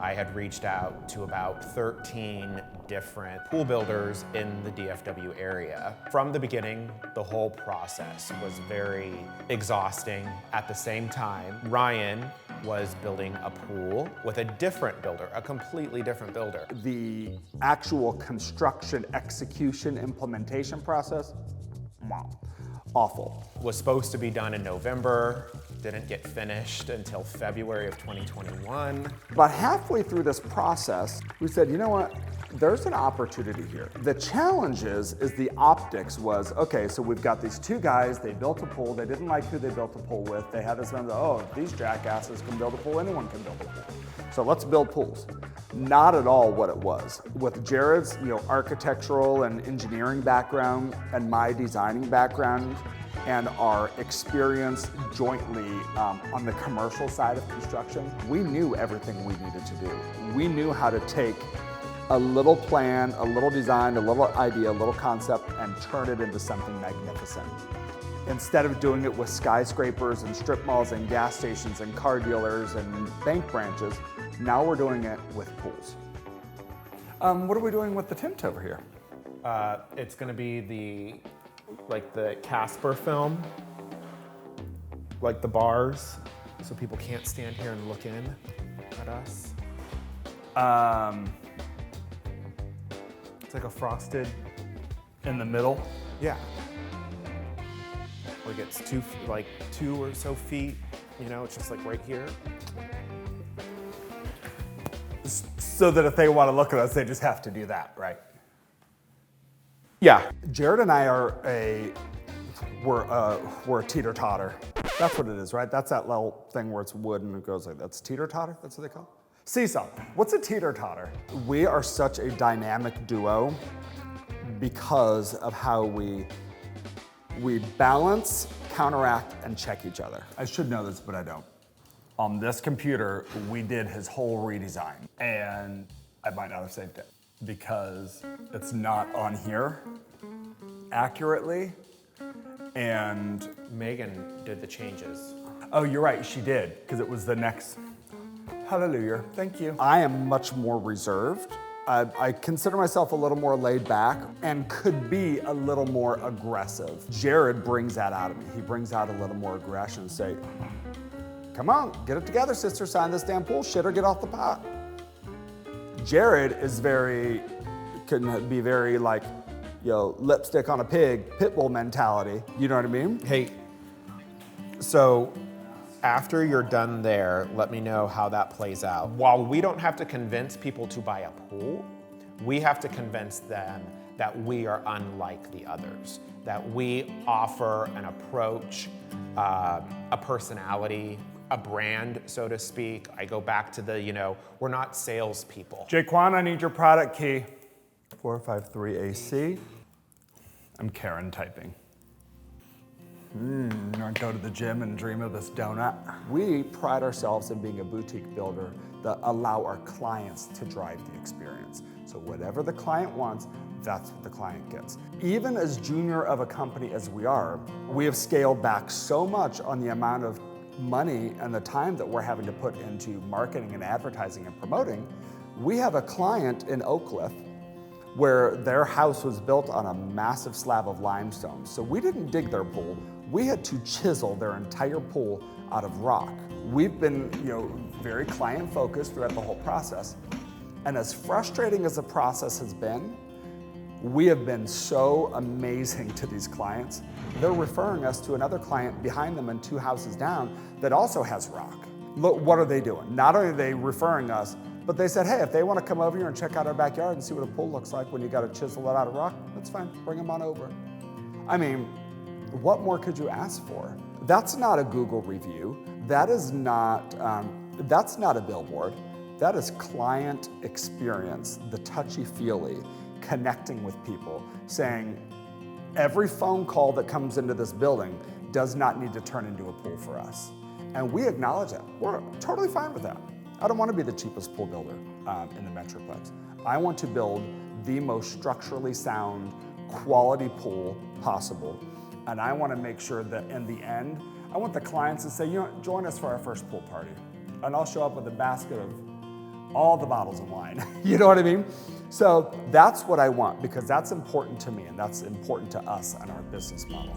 I had reached out to about 13 different pool builders in the DFW area. From the beginning, the whole process was very exhausting. At the same time, Ryan was building a pool with a different builder, a completely different builder. The actual construction, execution, implementation process, awful. Was supposed to be done in November, didn't get finished until February of 2021. About halfway through this process, we said, you know what? There's an opportunity here. The challenge is the optics was, okay, so we've got these two guys, they built a pool, they didn't like who they built the pool with, they had this, oh, these jackasses can build a pool, anyone can build a pool. So let's build pools. Not at all what it was. With Jared's architectural and engineering background and my designing background and our experience jointly on the commercial side of construction, we knew everything we needed to do. We knew how to take a little plan, a little design, a little idea, a little concept, and turn it into something magnificent. Instead of doing it with skyscrapers and strip malls and gas stations and car dealers and bank branches, now we're doing it with pools. What are we doing with the tint over here? It's gonna be the Casper film, like the bars, so people can't stand here and look in at us. It's like a frosted. In the middle? Yeah. Like it's 2 or so feet, it's just like right here. So that if they want to look at us, they just have to do that, right? Yeah, Jared and I we're a teeter-totter. That's what it is, right? That's that little thing where it's wood and it goes like, that's teeter-totter? That's what they call it? Seesaw. What's a teeter-totter? We are such a dynamic duo because of how we balance, counteract, and check each other. I should know this, but I don't. On this computer, we did his whole redesign, and I might not have saved it because it's not on here accurately, and Megan did the changes. oh, you're right, she did, because it was the next. Hallelujah, thank you. I am much more reserved. I consider myself a little more laid back and could be a little more aggressive. Jared brings that out of me. He brings out a little more aggression, say, come on, get it together, sister, sign this damn pool shit or get off the pot. Jared is can be very like, lipstick on a pig, pit bull mentality. You know what I mean? Hey, so after you're done there, let me know how that plays out. While we don't have to convince people to buy a pool, we have to convince them that we are unlike the others, that we offer an approach, a personality, a brand, so to speak. I go back to the, we're not salespeople. Jaquan, I need your product key. 453AC. I'm Karen typing. Go to the gym and dream of this donut. We pride ourselves in being a boutique builder that allow our clients to drive the experience. So whatever the client wants, that's what the client gets. Even as junior of a company as we are, we have scaled back so much on the amount of money and the time that we're having to put into marketing and advertising and promoting. We have a client in Oak Cliff where their house was built on a massive slab of limestone. So we didn't dig their pool. We had to chisel their entire pool out of rock. We've been, very client focused throughout the whole process. And as frustrating as the process has been, we have been so amazing to these clients. They're referring us to another client behind them and 2 houses down that also has rock. Look, what are they doing? Not only are they referring us, but they said, hey, if they want to come over here and check out our backyard and see what a pool looks like when you got to chisel it out of rock, that's fine, bring them on over. I mean, what more could you ask for? That's not a Google review. That's not a billboard. That is client experience, the touchy-feely, connecting with people, saying, every phone call that comes into this building does not need to turn into a pool for us. And we acknowledge that. We're totally fine with that. I don't want to be the cheapest pool builder in the Metroplex. I want to build the most structurally sound, quality pool possible. And I want to make sure that in the end, I want the clients to say, join us for our first pool party. And I'll show up with a basket of all the bottles of wine. You know what I mean? So that's what I want, because that's important to me and that's important to us and our business model.